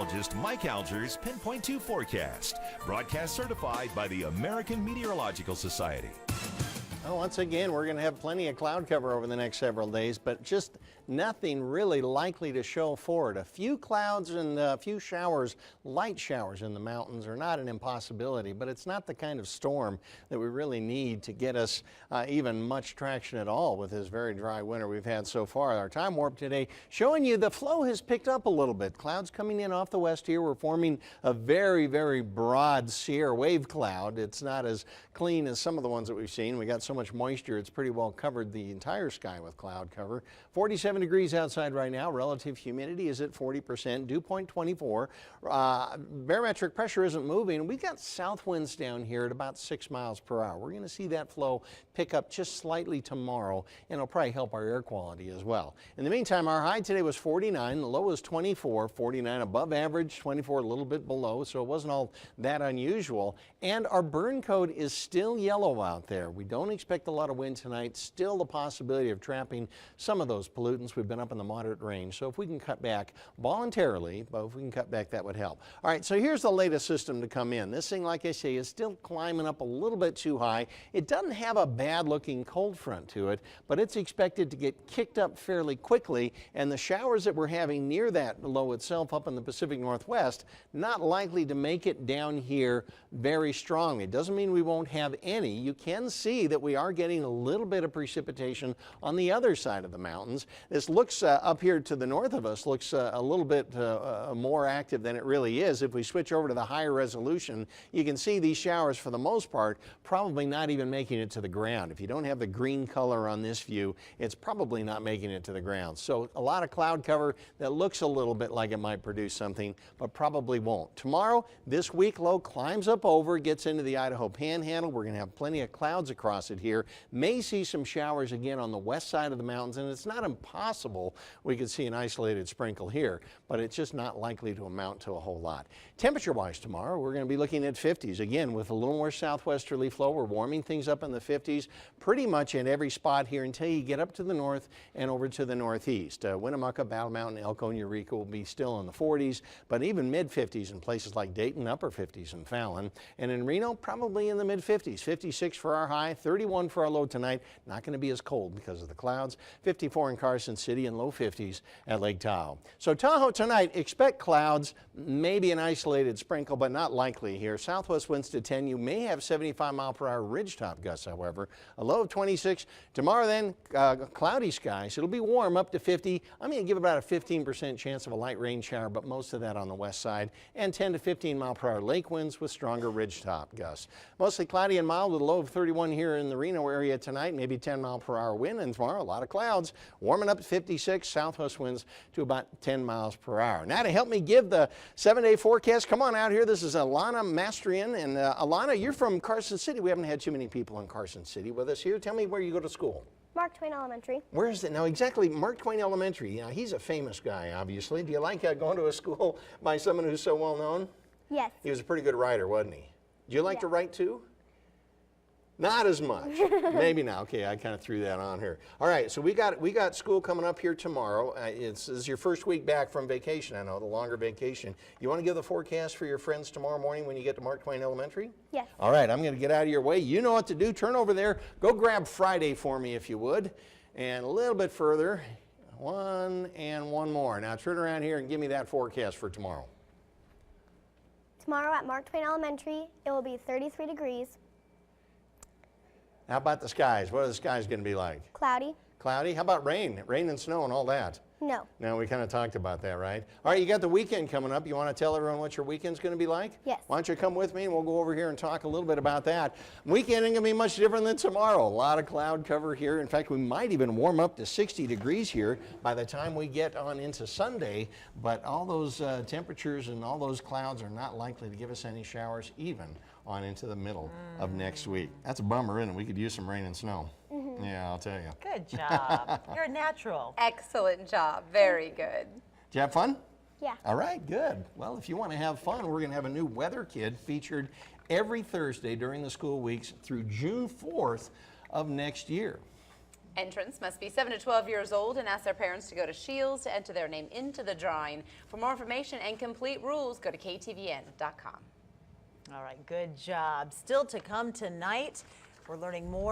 meteorologist Mike Alger's Pinpoint 2 forecast, broadcast certified by the American Meteorological Society. Well, once again, we're going to have plenty of cloud cover over the next several days, but just nothing really likely to show for it. A few clouds and a few showers, light showers in the mountains are not an impossibility, but it's not the kind of storm that we really need to get us even much traction at all with this very dry winter we've had so far. Our time warp today showing you the flow has picked up a little bit. Clouds coming in off the west here. We're forming a very, very broad Sierra wave cloud. It's not as clean as some of the ones that we've seen. We got so much moisture, it's pretty well covered the entire sky with cloud cover. 47 degrees outside right now. Relative humidity is at 40%. Dew point 24. Barometric pressure isn't moving. We've got south winds down here at about 6 miles per hour. We're going to see that flow pick up just slightly tomorrow, and it'll probably help our air quality as well. In the meantime, our high today was 49. The low was 24. 49 above average, 24 a little bit below, so it wasn't all that unusual. And our burn code is still yellow out there. We don't expect a lot of wind tonight. Still the possibility of trapping some of those pollutants. We've been up in the moderate range, so if we can cut back voluntarily, but if we can cut back, that would help. All right, so here's the latest system to come in. This thing, like I say, is still climbing up a little bit too high. It doesn't have a bad looking cold front to it, but it's expected to get kicked up fairly quickly, and the showers that we're having near that low itself up in the Pacific Northwest, not likely to make it down here very strong. It doesn't mean we won't have any. You can see that we are getting a little bit of precipitation on the other side of the mountains. This looks up here to the north of us, looks a little bit more active than it really is. If we switch over to the higher resolution, you can see these showers for the most part probably not even making it to the ground. If you don't have the green color on this view, it's probably not making it to the ground. So a lot of cloud cover that looks a little bit like it might produce something, but probably won't. Tomorrow, this weak low climbs up over, gets into the Idaho Panhandle. We're going to have plenty of clouds across it here. May see some showers again on the west side of the mountains, and it's not impossible we could see an isolated sprinkle here, but it's just not likely to amount to a whole lot. Temperature-wise tomorrow, we're going to be looking at 50s. Again, with a little more southwesterly flow, we're warming things up in the 50s pretty much in every spot here until you get up to the north and over to the northeast. Winnemucca, Battle Mountain, Elko, and Eureka will be still in the 40s, but even mid-50s in places like Dayton, upper 50s in Fallon, and in Reno, probably in the mid-50s. 56 for our high, 31 for our low tonight. Not going to be as cold because of the clouds. 54 in Carson City and low 50s at Lake Tahoe. So Tahoe tonight, expect clouds, maybe an isolated sprinkle, but not likely here. Southwest winds to 10. You may have 75-mile-per-hour ridgetop gusts, however. A low of 26. Tomorrow then, cloudy skies. It'll be warm up to 50. I'm going to give about a 15% chance of a light rain shower, but most of that on the west side. And 10 to 15-mile-per-hour lake winds with stronger ridgetop gusts. Mostly cloudy and mild with a low of 31 here in the Reno area tonight. Maybe 10-mile-per-hour wind. And tomorrow, a lot of clouds. Warming up to 56. Southwest winds to about 10 miles per hour. Now to help me give the 7-day forecast, come on out here. This is Allanah Mastrian. And Allanah, you're from Carson City. We haven't had too many people in Carson City with us here. Tell me where you go to school. Mark Twain Elementary. Where is it? Now exactly, Mark Twain Elementary. Now he's a famous guy, obviously. Do you like going to a school by someone who's so well known? Yes. He was a pretty good writer, wasn't he? Do you like to write too? Not as much. Maybe not. Okay, I kind of threw that on here. All right, so we got school coming up here tomorrow. This is your first week back from vacation, I know, the longer vacation. You want to give the forecast for your friends tomorrow morning when you get to Mark Twain Elementary? Yes. All right, I'm going to get out of your way. You know what to do. Turn over there. Go grab Friday for me if you would. And a little bit further. One and one more. Now turn around here and give me that forecast for tomorrow. Tomorrow at Mark Twain Elementary, it will be 33 degrees. How about the skies? What are the skies going to be like? Cloudy. Cloudy? How about rain? Rain and snow and all that? No. No, we kind of talked about that, right? All right, you got the weekend coming up. You want to tell everyone what your weekend's going to be like? Yes. Why don't you come with me and we'll go over here and talk a little bit about that. Weekend ain't going to be much different than tomorrow. A lot of cloud cover here. In fact, we might even warm up to 60 degrees here by the time we get on into Sunday. But all those temperatures and all those clouds are not likely to give us any showers even on into the middle of next week. That's a bummer, isn't it? We could use some rain and snow. Yeah, I'll tell you. Good job. You're a natural. Excellent job. Very good. Did you have fun? Yeah. All right, good. Well, if you want to have fun, we're going to have a new weather kit featured every Thursday during the school weeks through June 4th of next year. Entrants must be 7 to 12 years old and ask their parents to go to Shields to enter their name into the drawing. For more information and complete rules, go to KTVN.com. All right, good job. Still to come tonight, we're learning more